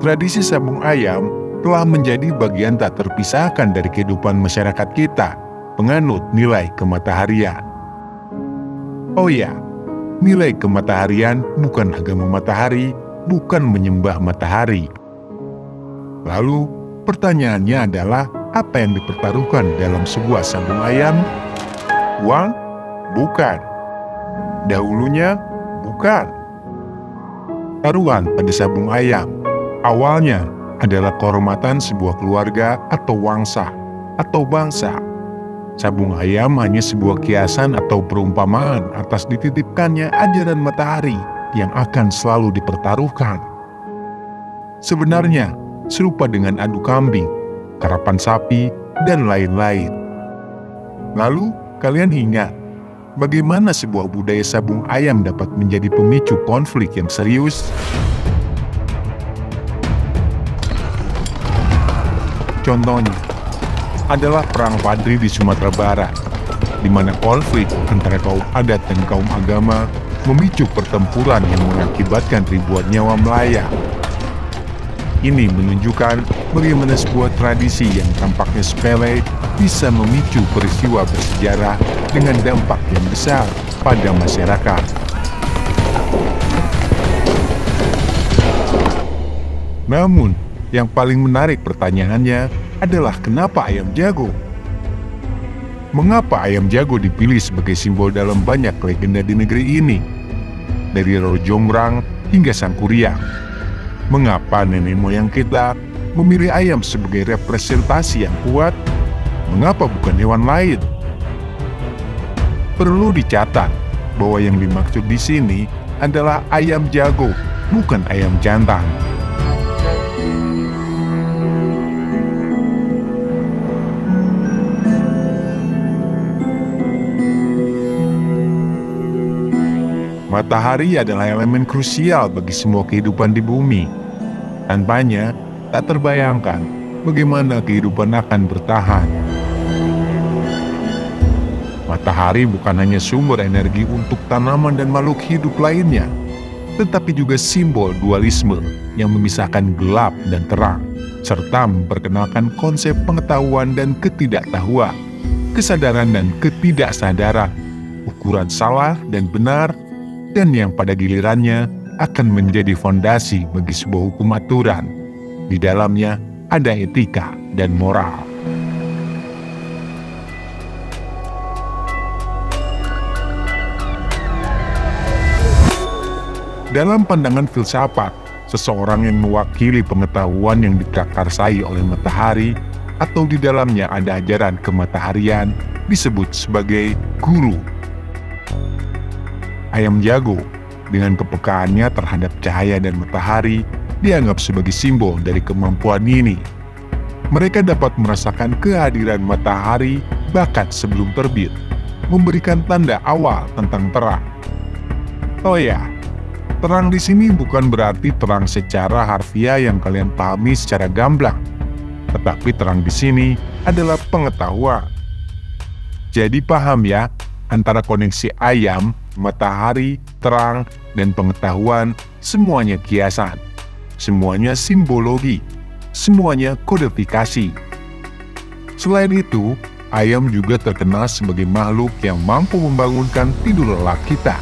Tradisi sabung ayam telah menjadi bagian tak terpisahkan dari kehidupan masyarakat kita, penganut nilai kemataharian. Oh ya, nilai kemataharian bukan agama matahari, bukan menyembah matahari. Lalu, pertanyaannya adalah apa yang dipertaruhkan dalam sebuah sabung ayam? Uang? Bukan. Dahulunya? Bukan. Taruhan pada sabung ayam awalnya adalah kehormatan sebuah keluarga atau wangsa atau bangsa. Sabung ayam hanya sebuah kiasan atau perumpamaan atas dititipkannya ajaran matahari yang akan selalu dipertaruhkan. Sebenarnya, serupa dengan adu kambing, karapan sapi, dan lain-lain. Lalu, kalian ingat, bagaimana sebuah budaya sabung ayam dapat menjadi pemicu konflik yang serius? Contohnya adalah Perang Padri di Sumatera Barat, di mana konflik antara kaum adat dan kaum agama memicu pertempuran yang mengakibatkan ribuan nyawa melayang. Ini menunjukkan bagaimana sebuah tradisi yang tampaknya sepele bisa memicu peristiwa bersejarah dengan dampak yang besar pada masyarakat. Namun, yang paling menarik pertanyaannya adalah kenapa ayam jago? Mengapa ayam jago dipilih sebagai simbol dalam banyak legenda di negeri ini? Dari Roro Jonggrang hingga Sangkuriang. Mengapa nenek moyang kita memilih ayam sebagai representasi yang kuat? Mengapa bukan hewan lain? Perlu dicatat bahwa yang dimaksud di sini adalah ayam jago, bukan ayam jantan. Matahari adalah elemen krusial bagi semua kehidupan di bumi. Tanpanya, tak terbayangkan bagaimana kehidupan akan bertahan. Matahari bukan hanya sumber energi untuk tanaman dan makhluk hidup lainnya, tetapi juga simbol dualisme yang memisahkan gelap dan terang, serta memperkenalkan konsep pengetahuan dan ketidaktahuan, kesadaran dan ketidaksadaran, ukuran salah dan benar, dan yang pada gilirannya akan menjadi fondasi bagi sebuah hukum aturan. Di dalamnya ada etika dan moral. Dalam pandangan filsafat, seseorang yang mewakili pengetahuan yang diprakarsai oleh matahari atau di dalamnya ada ajaran kemataharian disebut sebagai guru. Ayam jago, dengan kepekaannya terhadap cahaya dan matahari, dianggap sebagai simbol dari kemampuan ini. Mereka dapat merasakan kehadiran matahari bahkan sebelum terbit, memberikan tanda awal tentang terang. Oh ya, terang di sini bukan berarti terang secara harfiah yang kalian pahami secara gamblang, tetapi terang di sini adalah pengetahuan. Jadi paham ya, antara koneksi ayam, matahari, terang, dan pengetahuan, semuanya kiasan, semuanya simbologi, semuanya kodifikasi. Selain itu, ayam juga terkenal sebagai makhluk yang mampu membangunkan tidur lelap kita,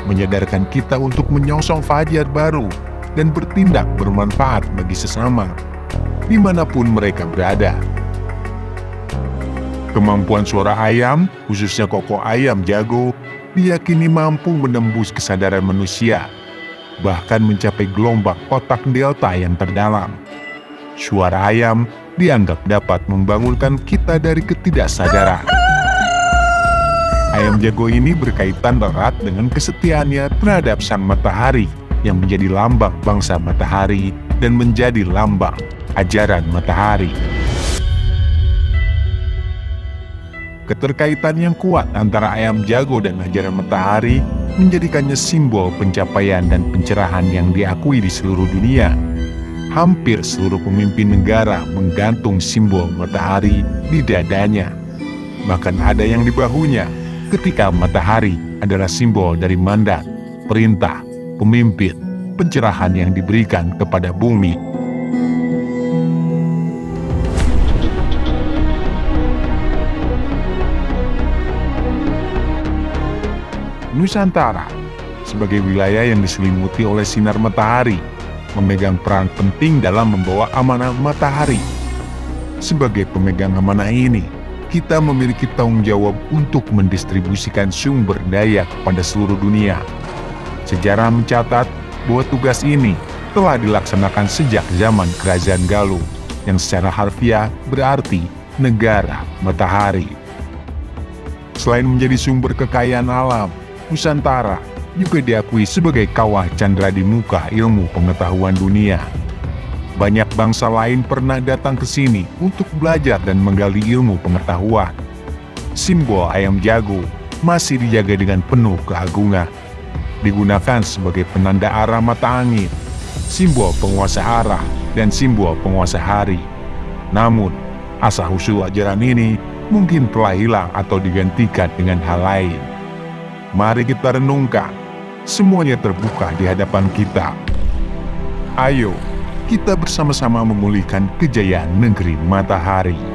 menyadarkan kita untuk menyongsong fajar baru dan bertindak bermanfaat bagi sesama, dimanapun mereka berada. Kemampuan suara ayam, khususnya kokok ayam jago, diyakini mampu menembus kesadaran manusia, bahkan mencapai gelombang otak delta yang terdalam. Suara ayam dianggap dapat membangunkan kita dari ketidaksadaran. Ayam jago ini berkaitan erat dengan kesetiaannya terhadap sang matahari yang menjadi lambang bangsa matahari dan menjadi lambang ajaran matahari. Keterkaitan yang kuat antara ayam jago dan ajaran matahari menjadikannya simbol pencapaian dan pencerahan yang diakui di seluruh dunia. Hampir seluruh pemimpin negara menggantung simbol matahari di dadanya. Bahkan ada yang di bahunya, ketika matahari adalah simbol dari mandat, perintah, pemimpin, pencerahan yang diberikan kepada bumi. Nusantara, sebagai wilayah yang diselimuti oleh sinar matahari, memegang peran penting dalam membawa amanah matahari. Sebagai pemegang amanah ini, kita memiliki tanggung jawab untuk mendistribusikan sumber daya kepada seluruh dunia. Sejarah mencatat bahwa tugas ini telah dilaksanakan sejak zaman Kerajaan Galuh, yang secara harfiah berarti negara matahari. Selain menjadi sumber kekayaan alam, Nusantara juga diakui sebagai kawah candra di muka ilmu pengetahuan dunia. Banyak bangsa lain pernah datang ke sini untuk belajar dan menggali ilmu pengetahuan. Simbol ayam jago masih dijaga dengan penuh keagungan. Digunakan sebagai penanda arah mata angin, simbol penguasa arah, dan simbol penguasa hari. Namun, asal-usul ajaran ini mungkin telah hilang atau digantikan dengan hal lain. Mari kita renungkan, semuanya terbuka di hadapan kita. Ayo, kita bersama-sama memulihkan kejayaan negeri matahari.